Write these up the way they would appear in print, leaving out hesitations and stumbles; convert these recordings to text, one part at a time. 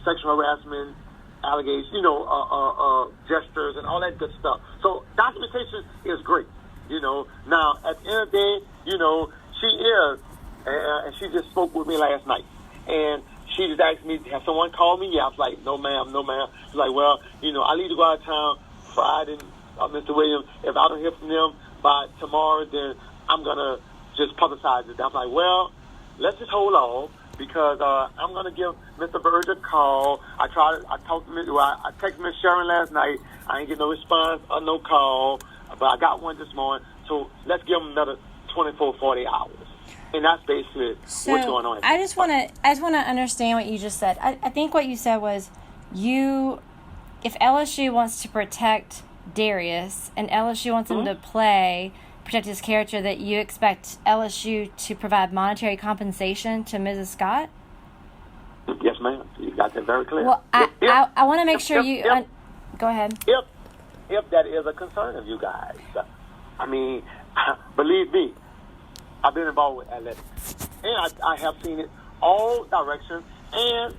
sexual harassment allegations, gestures and all that good stuff. So documentation is great. Now at the end of the day, she is, and she just spoke with me last night, and she just asked me, have someone called me? Yeah, I was like, no ma'am. She's like, well, I need to go out of town Friday, Mr. Williams. If I don't hear from them by tomorrow, then I'm gonna just publicize it. I'm like, well, let's just hold on, because I'm gonna give Mr. Verge a call. I texted Miss Sharon last night. I ain't get no response or no call, but I got one this morning. So let's give them another 24, 40 hours. And that's basically what's going on. I just want to understand what you just said. I think what you said was if LSU wants to protect Derrius and LSU wants him to protect his character, that you expect LSU to provide monetary compensation to Mrs. Scott? Yes, ma'am. You got that very clear. Well, I want to make sure you... go ahead. If that is a concern of you guys. I mean, believe me, I've been involved with LSU. And I have seen it all directions. And,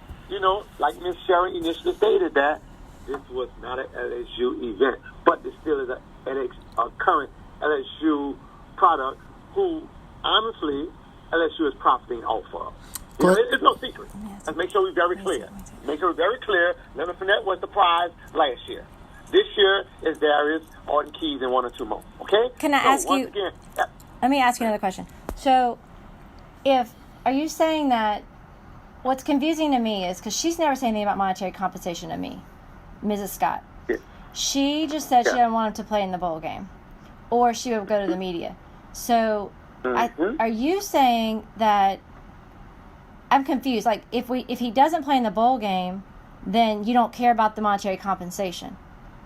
like Ms. Sharon initially stated, that this was not an LSU event, but it still is a current LSU product who, honestly, LSU is profiting off of. It's no secret. Let's make sure we're very clear. Leonard Fournette was the prize last year. This year is Darius, Orton Keys, and one or two more. Okay? Can I ask you? Again, let me ask you another question. So, are you saying that what's confusing to me is, because she's never said anything about monetary compensation to me, Mrs. Scott. Yeah. She just said she didn't want him to play in the bowl game, or she would go to the media. So, are you saying that? I'm confused. Like, if he doesn't play in the bowl game, then you don't care about the monetary compensation.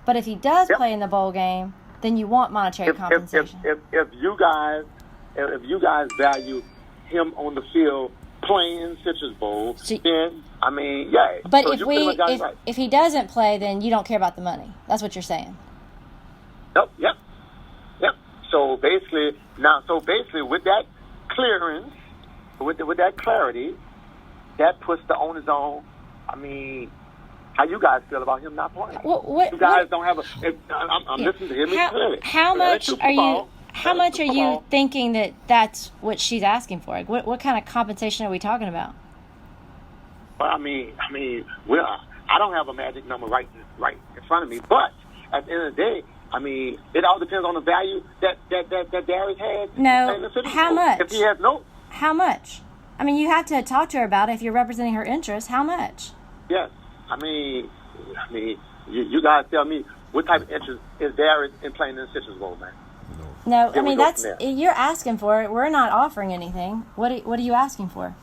But if he does play in the bowl game, then you want monetary compensation. If you guys value him on the field playing in Citrus Bowl, then I mean, yeah. But so if he doesn't play, then you don't care about the money. That's what you're saying. Yep. So basically, with that clearance, with that clarity, that puts the onus on. I mean, how you guys feel about him not playing? You guys don't have a. I'm listening to him clearly. How much are you thinking that that's what she's asking for? Like, what kind of compensation are we talking about? Well, I mean, I don't have a magic number right in front of me, but at the end of the day, I mean, it all depends on the value that Derrius has. No, how much? If he has no. How much? I mean, you have to talk to her about it if you're representing her interests. How much? Yes. I mean, you guys tell me what type of interest is Derrius in playing in the Citrus Bowl, man? No, I mean, that's you're asking for it. We're not offering anything. What are you asking for?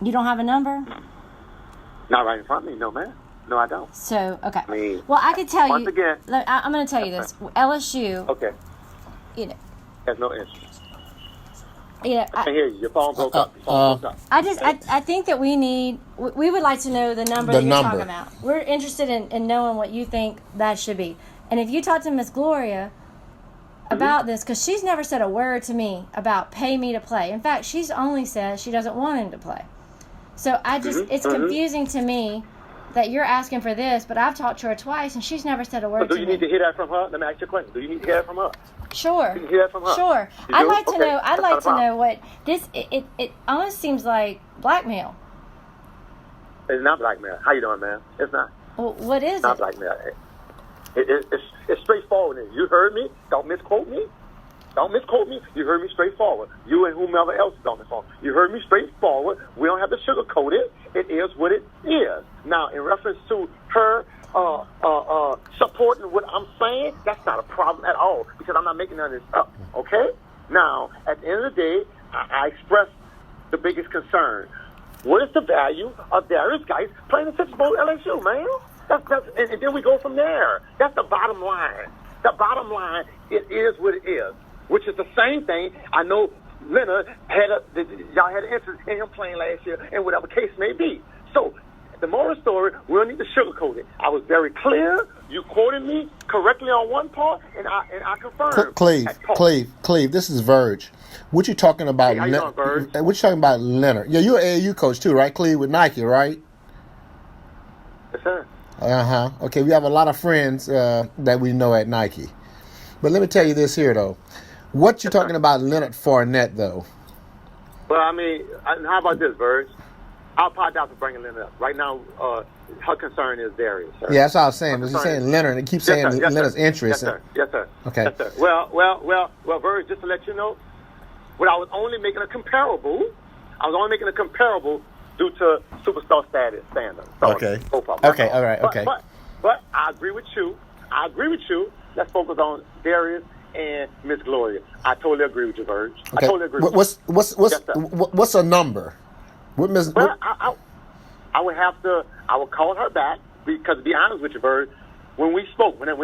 You don't have a number? Not right in front of me, no, man. No, I don't. So, okay. I mean, well, I could tell you. Once again, I'm going to tell you this. LSU. Okay. Has no interest. I can hear you. Your phone broke up. I think that we would like to know the number that you're talking about. We're interested in knowing what you think that should be. And if you talk to Miss Gloria about this, because she's never said a word to me about pay me to play. In fact, she's only said she doesn't want him to play. So it's confusing to me that you're asking for this, but I've talked to her twice and she's never said a word to me. Do you need to hear that from her? Let me ask you a question. Do you need to hear that from her? Sure. You hear that from her? Sure. I'd like to know what this. It almost seems like blackmail. It's not blackmail. How you doing, man? It's not. Well, what is it? It's not blackmail. It's straightforward. You heard me. Don't misquote me. You heard me straightforward. You and whomever else is on the phone. You heard me straightforward. We don't have to sugarcoat it. It is what it is. Now, in reference to her supporting what I'm saying, that's not a problem at all, because I'm not making none of this up, okay? Now, at the end of the day, I express the biggest concern. What is the value of Derrius Guice playing the Citrus Bowl LSU, man? And then we go from there. That's the bottom line. The bottom line, it is what it is, which is the same thing. I know Leonard y'all had an interest in him playing last year, and whatever case may be. So, the moral story, we don't need to sugarcoat it. I was very clear. You quoted me correctly on one part, and I confirmed. Cleve, this is Verge. What you talking about? Hey, how you doing, Verge? What you talking about, Leonard? Yeah, you're an AAU coach too, right? Cleavon with Nike, right? Yes, sir. Okay, we have a lot of friends that we know at Nike. But let me tell you this here, though. What you talking about Leonard Fournette, though? Well, I mean, how about this, Verge? I'll apologize for bringing Leonard up. Right now, her concern is Derrius, sir. Yeah, that's what I was saying. But you're saying Leonard, and keep saying Leonard's interest. Yes, sir. Yes, sir. Okay. Yes, sir. Well, Verge, just to let you know, I was only making a comparable due to superstar status standards. Okay. Okay, all right, okay. But I agree with you. Let's focus on Derrius and Miss Gloria. I totally agree with you, Verge. Okay. I totally agree with you. What's a number? I would call her back because, to be honest with you, Verge, when we spoke, when a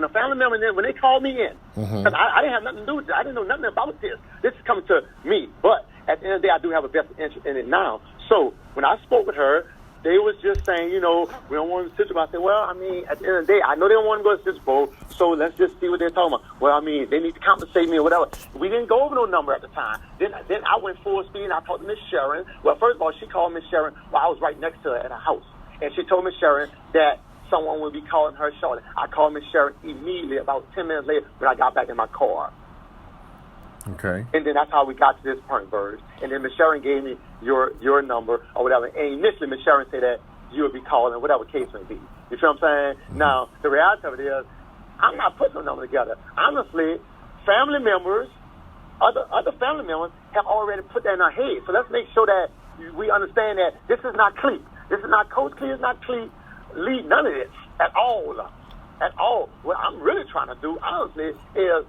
family member, when they called me in, because I didn't have nothing to do with it. I didn't know nothing about this. This is coming to me. But at the end of the day, I do have a best interest in it now. So when I spoke with her, they was just saying, we don't want to Super Bowl. I said, well, I mean, at the end of the day, I know they don't want to go to Super Bowl, so let's just see what they're talking about. Well, I mean, they need to compensate me or whatever. We didn't go over no number at the time. Then I went full speed and I talked to Miss Sharon. Well, first of all, she called Miss Sharon while I was right next to her at her house. And she told Miss Sharon that someone would be calling her shortly. I called Miss Sharon immediately about 10 minutes later when I got back in my car. Okay. And then that's how we got to this point, Verge. And then Miss Sharon gave me your number or whatever. And initially, Miss Sharon said that you would be calling, whatever case may be. You feel what I'm saying? Mm-hmm. Now, the reality of it is, I'm not putting a number together. Honestly, family members, other family members have already put that in our head. So let's make sure that we understand that this is not Cleavon. This is not Coach Cleavon. It's not Cleavon. Lead none of this at all. At all. What I'm really trying to do, honestly, is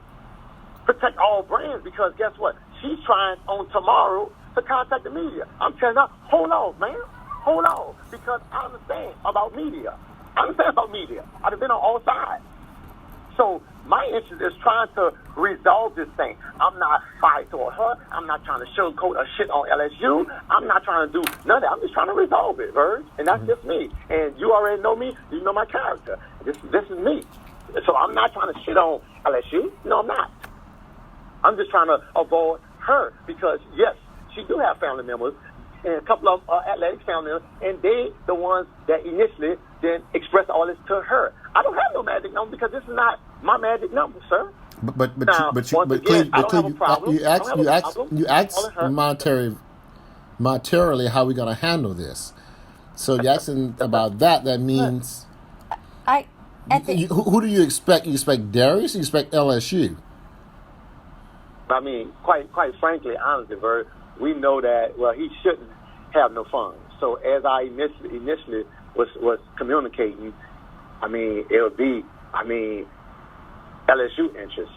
protect all brands, because guess what? She's trying on tomorrow to contact the media. I'm telling her, hold on, man. Hold on. Because I understand about media. I've been on all sides. So my interest is trying to resolve this thing. I'm not fighting toward her. I'm not trying to sugarcoat a shit on LSU. I'm not trying to do none of that. I'm just trying to resolve it, Verge. And that's just me. And you already know me. You know my character. This is me. So I'm not trying to shit on LSU. No, I'm not. I'm just trying to avoid her because, yes, she do have family members and a couple of athletic family members, and they the ones that initially then expressed all this to her. I don't have no magic number because this is not my magic number, sir. But you asked monetarily how we're going to handle this. So you're asking about that. That means who do you expect? You expect Derrius? You expect LSU? I mean, quite frankly, honestly, Verge, we know that, well, he shouldn't have no funds. So as I initially was communicating, I mean, it'll be, LSU interest,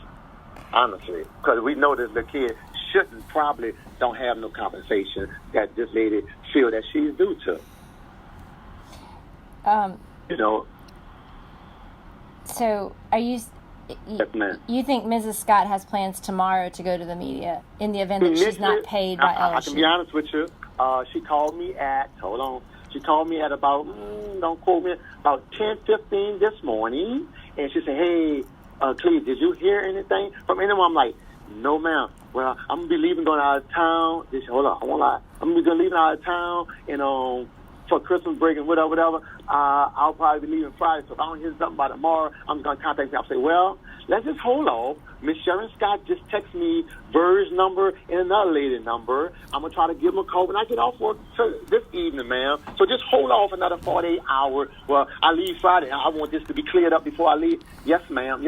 honestly, because we know that the kid don't have no compensation that this lady feel that she's due to. So are you... You think Mrs. Scott has plans tomorrow to go to the media in the event that she's not paid by LSU? I can be honest with you. She called me at about, don't quote me, about 10:15 this morning. And she said, hey, Cleve, did you hear anything from anyone? I'm like, no, ma'am. Well, I'm going to be leaving, going out of town. She said, hold on, I won't lie. I'm going to be leaving out of town, for Christmas break and whatever. I'll probably be leaving Friday, so if I don't hear something by tomorrow, I'm just going to contact you. I'll say, well, let's just hold off. Miss Sharon Scott just texted me Verge's number and another lady's number. I'm going to try to give them a call when I get off work this evening, ma'am. So just hold off another 48 hours. Well, I leave Friday. I want this to be cleared up before I leave. Yes, ma'am.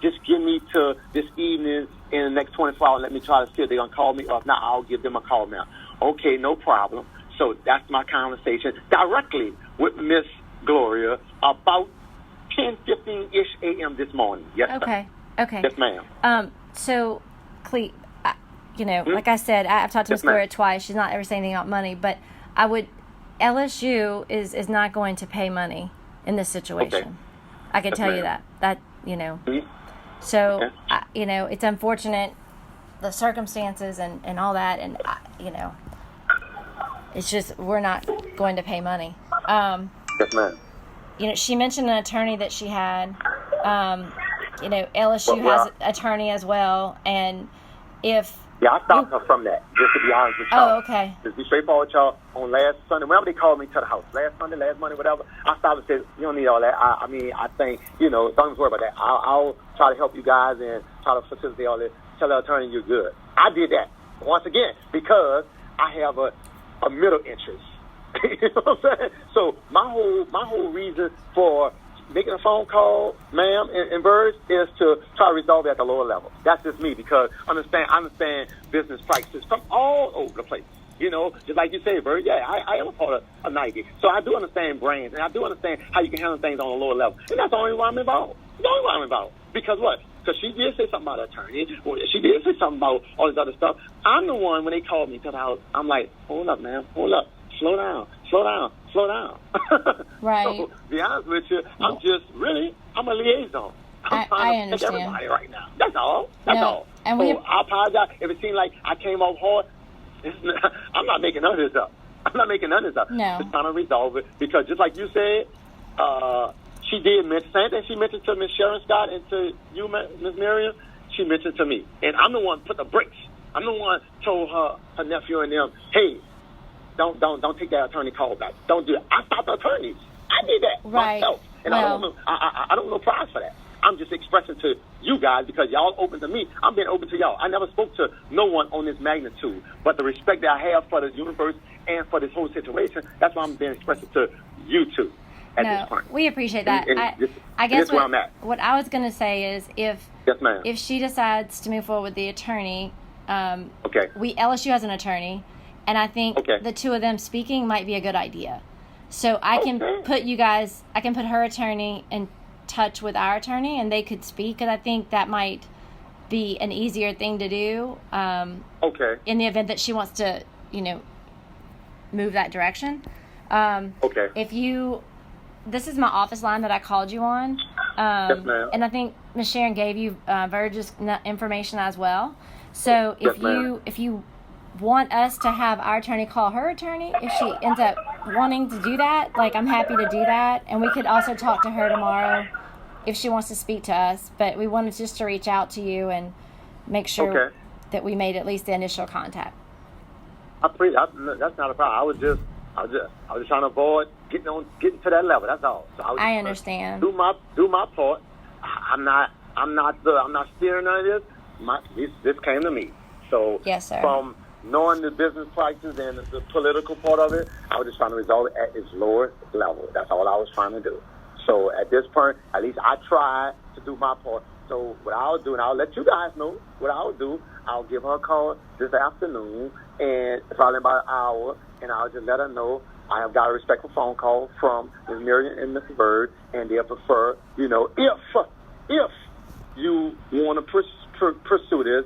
Just give me to this evening in the next 24 hours. Let me try to see if they're going to call me. Or if not, I'll give them a call, ma'am. Okay, no problem. So that's my conversation directly with Miss Gloria about 10:15-ish a.m. this morning. Yes, okay. Sir. Okay. Yes, ma'am. So, Cleve, like I said, I've talked to Miss Gloria twice. She's not ever saying anything about money, but LSU is not going to pay money in this situation. Okay. I can tell you that. Mm-hmm. So, it's unfortunate, the circumstances and all that, and, it's just, we're not going to pay money. Yes, ma'am. She mentioned an attorney that she had. LSU has an attorney as well. And if Yeah, I stopped her from that, just to be honest with y'all. Oh, okay. Just be straightforward with y'all. On last Sunday, whenever they called me to the house, last Sunday, last Monday, whatever, I stopped and said, you don't need all that. I mean, I think, don't even worry about that. I'll try to help you guys and try to facilitate all this. Tell the attorney you're good. I did that, once again, because I have a middle interest. You know what I'm saying? So my whole reason for making a phone call, ma'am, and Verge, is to try to resolve it at the lower level. That's just me, because I understand business practices from all over the place. Just like you say, Verge, yeah, I am a part of Nike. So I do understand brands, and I do understand how you can handle things on a lower level. And that's the only why I'm involved. The only why I'm involved. Because what? Because she did say something about attorney. She did say something about all this other stuff. I'm the one, when they called me to the house, I'm like, hold up, man, hold up. Slow down. Right. So, to be honest with you, I'm a liaison. I'm trying to protect everybody right now. That's all. That's all. And so I apologize if it seemed like I came off hard. I'm not making none of this up. No. Just trying to resolve it, because just like you said, she did mention the same thing she mentioned to Miss Sharon Scott and to you, Miss Miriam. She mentioned to me, and I'm the one put the bricks. I'm the one told her nephew and them, hey, don't take that attorney call back. Don't do it. I stopped the attorneys. I did that myself, and I don't know prize for that. I'm just expressing to you guys, because y'all open to me. I'm being open to y'all. I never spoke to no one on this magnitude, but the respect that I have for the universe and for this whole situation, that's why I'm being expressing to you two at this point. We appreciate that. I guess what I was going to say is if she decides to move forward with the attorney, LSU has an attorney, and I think the two of them speaking might be a good idea. So I can put her attorney in touch with our attorney, and they could speak, because I think that might be an easier thing to do. In the event that she wants to, move that direction. This is my office line that I called you on. Yes, ma'am. And I think Ms. Sharon gave you Verge's information as well. So if you want us to have our attorney call her attorney, if she ends up wanting to do that, I'm happy to do that. And we could also talk to her tomorrow if she wants to speak to us. But we wanted just to reach out to you and make sure that we made at least the initial contact. That's not a problem. I was just trying to avoid getting to that level. That's all. So I understand. Do my part. I'm not steering none of this. This came to me. So yes, sir. From knowing the business practices and the political part of it, I was just trying to resolve it at its lowest level. That's all I was trying to do. So at this point, at least I tried to do my part. So what I'll do, and I'll let you guys know what I'll do, I'll give her a call this afternoon, and probably about an hour, and I'll just let her know I have got a respectful phone call from Ms. Miriam and Mr. Verge, and they'll prefer, if you want to pursue this,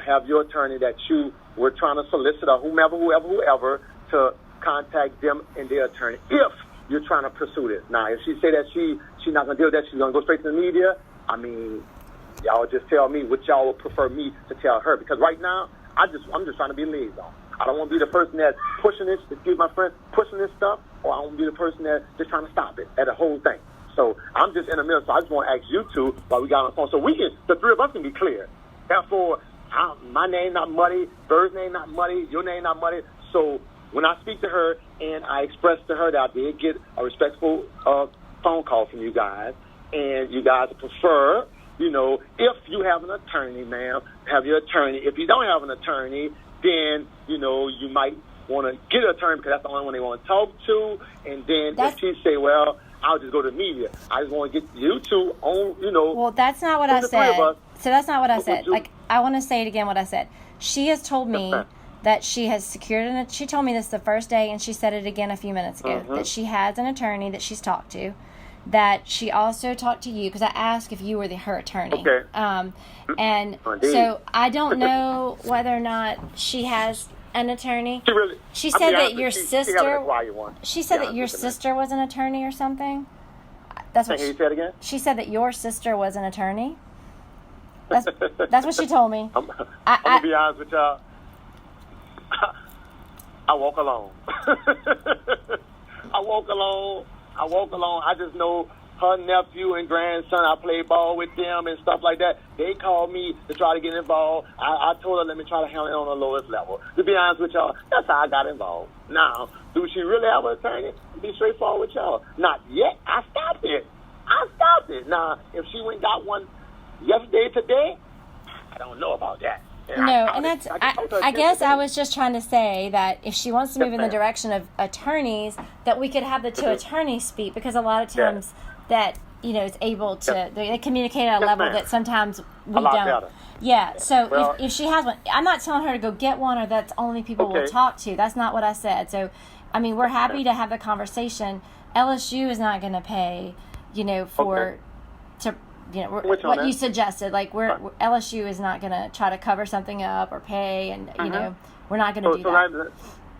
have your attorney that you were trying to solicit, or whoever, to contact them and their attorney if you're trying to pursue this. Now, if she say that she's not going to deal with that, she's going to go straight to the media, I mean, y'all just tell me what y'all would prefer me to tell her. Because right now, I'm just trying to be a liaison. I don't want to be the person that's pushing this, excuse my friend, pushing this stuff, or I want to be the person that's just trying to stop it at the whole thing. So I'm just in the middle, so I just want to ask you two while we got on the phone, so the three of us can be clear. Therefore, my name not muddy, Bird's name not muddy, your name not muddy. So when I speak to her and I express to her that I did get a respectful phone call from you guys, and you guys prefer, if you have an attorney, ma'am, have your attorney. If you don't have an attorney, then, you might want to get an attorney, because that's the only one they want to talk to. And then if she say, well, I'll just go to the media. I just want to get you two on, Well, that's not what I said. So that's not what I said. I want to say it again what I said. She has told me that she has secured she told me this the first day, and she said it again a few minutes ago, that she has an attorney that she's talked to, that she also talked to you, because I asked if you were her attorney. Okay. And so I don't know whether or not she has an attorney. She said that your sister. She said that your sister was an attorney or something. That's what she said again. She said that your sister was an attorney. That's what she told me. I'm gonna be honest with y'all. I walk alone. I walk alone. I just know her nephew and grandson, I played ball with them and stuff like that. They called me to try to get involved. I told her, let me try to handle it on the lowest level. To be honest with y'all, that's how I got involved. Now, do she really have an attorney? To be straightforward with y'all, not yet. I stopped it. Now, if she went and got one yesterday, today, I don't know about that. And I guess I was just trying to say that if she wants to move in the direction of attorneys, that we could have the two attorneys speak, because a lot of times that, is able to, they communicate at a level that sometimes we don't. Better. Yeah, so if she has one, I'm not telling her to go get one or that's only people will talk to. That's not what I said. So, I mean, we're happy to have the conversation. LSU is not going to pay, what you suggested. Like, LSU is not going to try to cover something up or pay, and, we're not going to do that.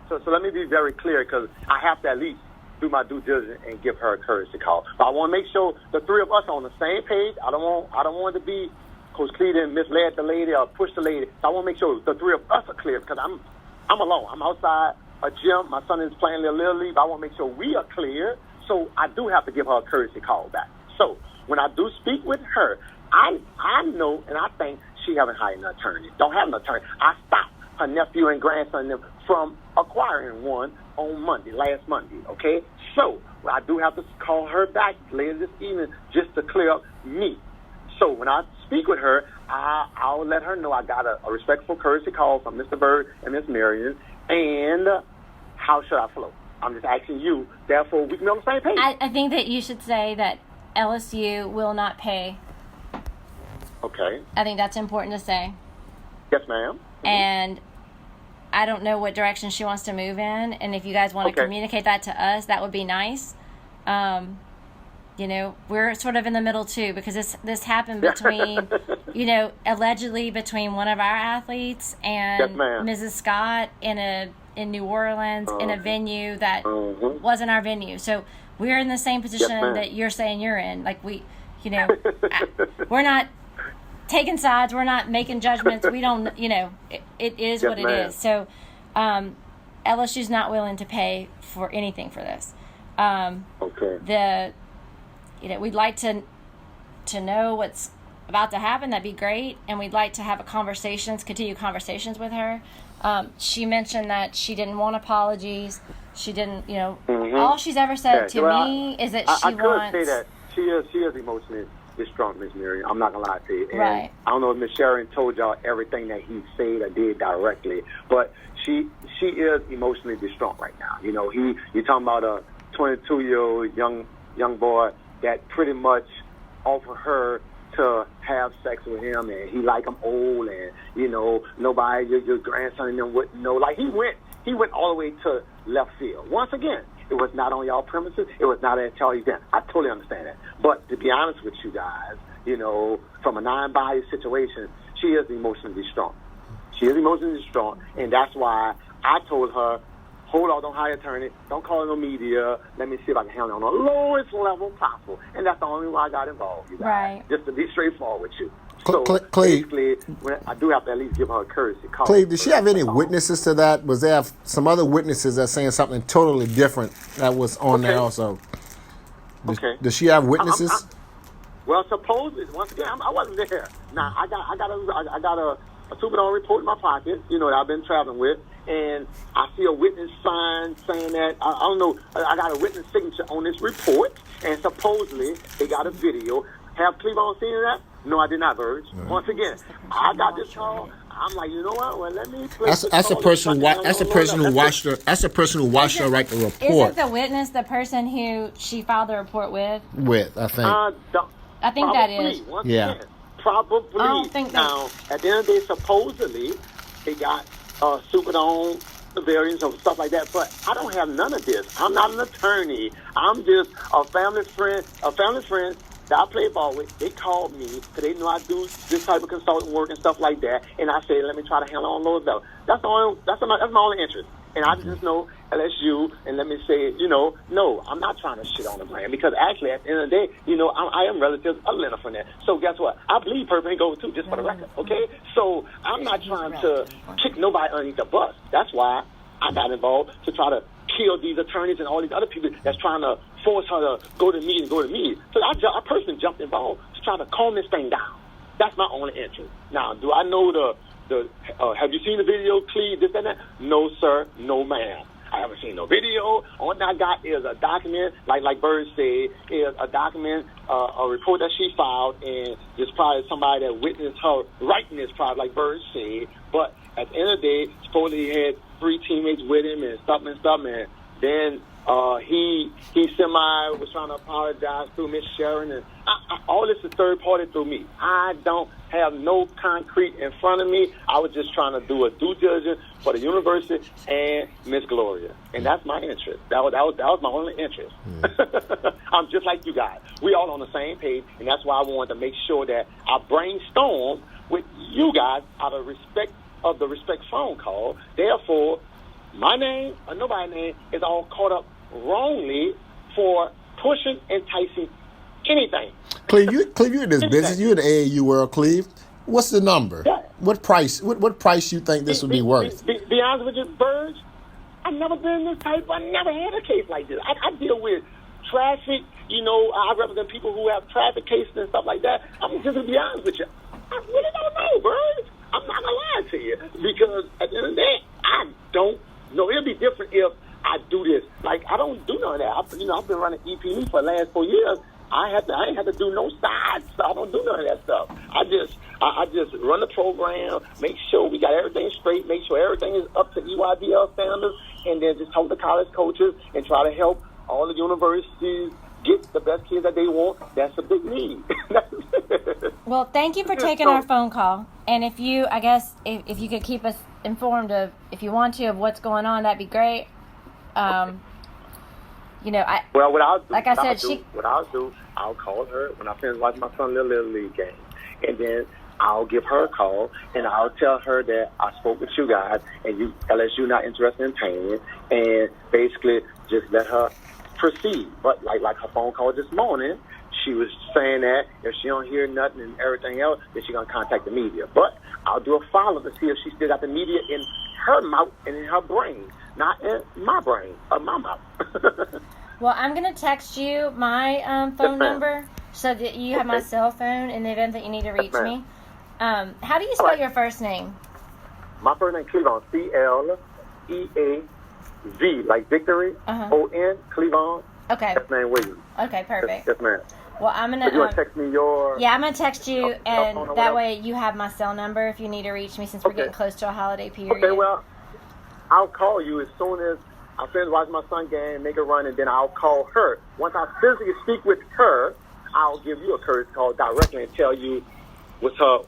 So let me be very clear, because I have to at least do my due diligence and give her a courtesy call. But I want to make sure the three of us are on the same page. I don't want it to be Coach Cleavon misled the lady or pushed the lady. So I want to make sure the three of us are clear, because I'm alone. I'm outside a gym. My son is playing a little league. I want to make sure we are clear. So I do have to give her a courtesy call back. So when I do speak with her, I know and I think she haven't hired an attorney. Don't have an attorney. I stopped her nephew and grandson from acquiring one on last Monday, okay? So I do have to call her back later this evening just to clear up me. So when I speak with her, I'll let her know I got a respectful courtesy call from Mr. Verge and Miss Miriam, and how should I flow? I'm just asking you, therefore we can be on the same page. I think that you should say that LSU will not pay. Okay. I think that's important to say. Yes, ma'am. Mm-hmm. And I don't know what direction she wants to move in, and if you guys want to communicate that to us, that would be nice. We're sort of in the middle too, because this happened between, allegedly between one of our athletes and Mrs. Scott in New Orleans in a venue that wasn't our venue. So we're in the same position that you're saying you're in. Like we're not taking sides. We're not making judgments. We don't, it is what it is. So LSU's not willing to pay for anything for this. We'd like to know what's about to happen. That'd be great. And we'd like to have continue conversations with her. She mentioned that she didn't want apologies. She didn't, all she's ever said to me is that she wants. I could say that she is emotionally distraught, Miss Miriam. I'm not gonna lie to you. And I don't know if Miss Sharon told y'all everything that he said or did directly, but she is emotionally distraught right now. You're talking about a 22-year-old young boy that pretty much offered her to have sex with him, and he like him old, and nobody, your grandson and them wouldn't know. Like he went all the way to left field. Once again, it was not on y'all premises. It was not at y'all event. I totally understand that. But to be honest with you guys, from a non-biased situation, she is emotionally distraught. And that's why I told her, hold on, don't hire an attorney, don't call no media, let me see if I can handle it on the lowest level possible. And that's the only why I got involved, you guys. Right. Just to be straightforward with you. So basically, I do have to at least give her a courtesy call. Cleve, did she have any witnesses to that? Was there some other witnesses that saying something totally different that was on there also? Does she have witnesses? Well, supposedly, once again, I wasn't there. Now, I got a Superdome report in my pocket, that I've been traveling with, and I see a witness sign saying that, I don't know, I got a witness signature on this report, and supposedly they got a video. Have Cleavon seen that? No, I did not, Verge. Once again, I got this call. I'm like, you know what? Well, let me. That's a person who watched her. That's a person who watched her write the report. Isn't the witness the person who she filed the report with? I think. I think that is. Again, probably. I don't think now, at the end of the day, supposedly they got Superdome variants of stuff like that, but I don't have none of this. I'm not an attorney. I'm just a family friend that I play ball with. They called me because they know I do this type of consulting work and stuff like that, and I said, let me try to handle on those level. That's my only interest. And I just know LSU, and let me say, no, I'm not trying to shit on the brand, because actually at the end of the day, I am relative a little from that. So guess what? I bleed purple and gold too, just for the record, okay? So I'm not trying to kick nobody underneath the bus. That's why I got involved, to try to kill these attorneys and all these other people that's trying to force her to go to meeting. So I personally jumped involved to try to calm this thing down. That's my only interest. Now, do I know have you seen the video, Cleve, this and that? No, sir. No, ma'am. I haven't seen no video. All I got is a document, like Verge said, is a document, a report that she filed, and there's probably somebody that witnessed her writing this, probably like Verge said. But at the end of the day, supposedly he had 3 teammates with him and stuff, and then he semi was trying to apologize through Miss Sharon, and all this is third party through me. I don't have no concrete in front of me. I was just trying to do a due diligence for the university and Miss Gloria, and that's my interest. That was my only interest. I'm just like you guys. We all on the same page, and that's why I wanted to make sure that I brainstorm with you guys out of respect of the respect phone call. Therefore, my name or nobody's name is all caught up wrongly for pushing, enticing anything. Cleve, you in this business. You in the AAU world, Cleve. What's the number? Yeah. What price? What price you think this would be worth? Be honest with you, Verge, I've never been this type. I never had a case like this. I deal with traffic. I represent people who have traffic cases and stuff like that. I'm just going to be honest with you. I really don't know, Verge. I'm not going to lie to you, because at the end of the day, I don't know. It'll be different if I do this. Like, I don't do none of that. I've been running EPE for the last 4 years. I ain't had to do no side stuff. I don't do none of that stuff. I just run the program, make sure we got everything straight, make sure everything is up to EYBL standards, and then just talk to college coaches and try to help all the universities get the best kids that they want. That's a big need. Well, thank you for taking our phone call. And if you could keep us informed of, if you want to, of what's going on, that'd be great. What I'll do, I'll call her when I finish watching my son's little league game, and then I'll give her a call, and I'll tell her that I spoke with you guys, and LSU not interested in paying, and basically just let her proceed. But like her phone call this morning, she was saying that if she don't hear nothing and everything else, then she's gonna contact the media. But I'll do a follow-up to see if she still got the media in her mouth and in her brain, not in my brain or my mouth. Well, I'm going to text you my phone number so that you have my cell phone in the event that you need to reach me. How do you spell your first name? My first name is Cleavon, C-L-E-A-V, like victory, O-N, Cleavon. Okay. That's name Williams. Okay, perfect. Yes, ma'am. Well, I'm going to... you want to text me your... Yeah, I'm going to text you, and that way you have my cell number if you need to reach me, since we're getting close to a holiday period. Okay, well, I'll call you as soon as I finish watching my son game, make a run, and then I'll call her. Once I physically speak with her, I'll give you a courtesy call directly and tell you what's her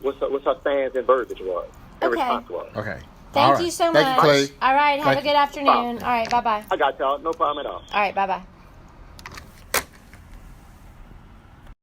stance and verbiage was. And response was. Okay. Thank you so much. Thank you, Clay. All right, have a good afternoon. All right, bye-bye. I got y'all. No problem at all. All right, bye-bye.